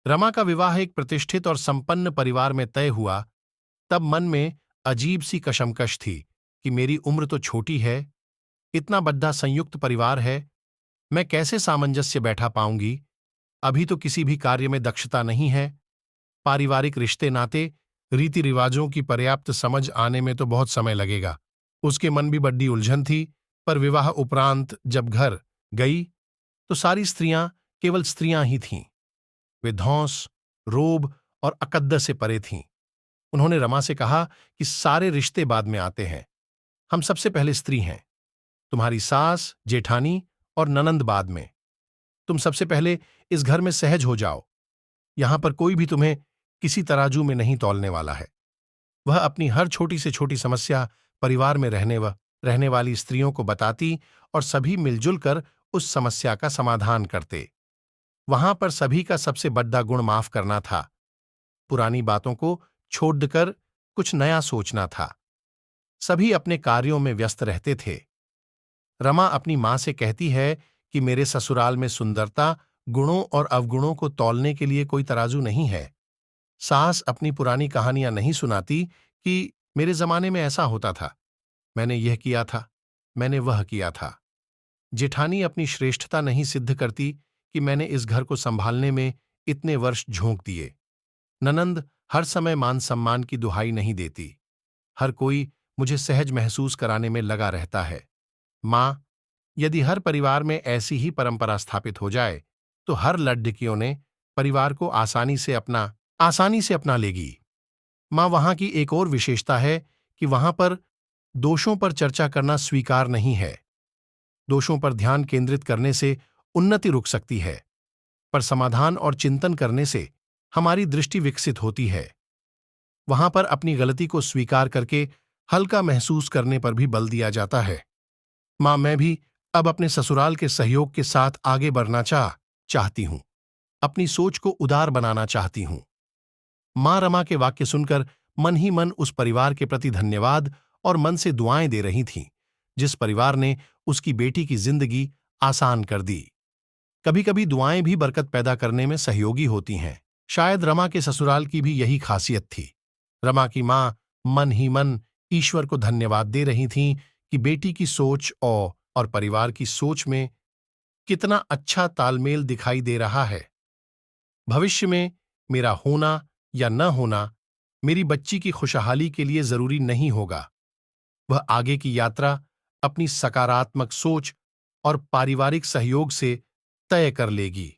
रमा का विवाह एक प्रतिष्ठित और संपन्न परिवार में तय हुआ, तब मन में अजीब सी कशमकश थी कि मेरी उम्र तो छोटी है, इतना बड़ा संयुक्त परिवार है, मैं कैसे सामंजस्य बैठा पाऊंगी। अभी तो किसी भी कार्य में दक्षता नहीं है। पारिवारिक रिश्ते नाते, रीति रिवाजों की पर्याप्त समझ आने में तो बहुत समय लगेगा। उसके मन भी बड्डी उलझन थी। पर विवाह उपरांत जब घर गई तो सारी स्त्रियां केवल स्त्रियां ही थीं। वे धौंस, रोब और अकद्दर से परे थीं। उन्होंने रमा से कहा कि सारे रिश्ते बाद में आते हैं, हम सबसे पहले स्त्री हैं। तुम्हारी सास, जेठानी और ननंद बाद में। तुम सबसे पहले इस घर में सहज हो जाओ। यहां पर कोई भी तुम्हें किसी तराजू में नहीं तौलने वाला है। वह अपनी हर छोटी से छोटी समस्या परिवार में रहने वाली स्त्रियों को बताती और सभी मिलजुल कर उस समस्या का समाधान करते। वहां पर सभी का सबसे बड़ा गुण माफ करना था। पुरानी बातों को छोड़कर कुछ नया सोचना था। सभी अपने कार्यों में व्यस्त रहते थे। रमा अपनी मां से कहती है कि मेरे ससुराल में सुंदरता, गुणों और अवगुणों को तौलने के लिए कोई तराजू नहीं है। सास अपनी पुरानी कहानियां नहीं सुनाती कि मेरे जमाने में ऐसा होता था, मैंने यह किया था, मैंने वह किया था। जेठानी अपनी श्रेष्ठता नहीं सिद्ध करती कि मैंने इस घर को संभालने में इतने वर्ष झोंक दिए। ननंद हर समय मान सम्मान की दुहाई नहीं देती। हर कोई मुझे सहज महसूस कराने में लगा रहता है। मां, यदि हर परिवार में ऐसी ही परंपरा स्थापित हो जाए तो हर लड़कियों ने परिवार को आसानी से अपना लेगी। मां, वहां की एक और विशेषता है कि वहां पर दोषों पर चर्चा करना स्वीकार नहीं है। दोषों पर ध्यान केंद्रित करने से उन्नति रुक सकती है, पर समाधान और चिंतन करने से हमारी दृष्टि विकसित होती है। वहां पर अपनी गलती को स्वीकार करके हल्का महसूस करने पर भी बल दिया जाता है। मां, मैं भी अब अपने ससुराल के सहयोग के साथ आगे बढ़ना चाहती हूं। अपनी सोच को उदार बनाना चाहती हूं। मां रमा के वाक्य सुनकर मन ही मन उस परिवार के प्रति धन्यवाद और मन से दुआएं दे रही थीं, जिस परिवार ने उसकी बेटी की जिंदगी आसान कर दी। कभी कभी दुआएं भी बरकत पैदा करने में सहयोगी होती हैं। शायद रमा के ससुराल की भी यही खासियत थी। रमा की मां मन ही मन ईश्वर को धन्यवाद दे रही थीं कि बेटी की सोच और परिवार की सोच में कितना अच्छा तालमेल दिखाई दे रहा है। भविष्य में मेरा होना या न होना मेरी बच्ची की खुशहाली के लिए जरूरी नहीं होगा। वह आगे की यात्रा अपनी सकारात्मक सोच और पारिवारिक सहयोग से तय कर लेगी।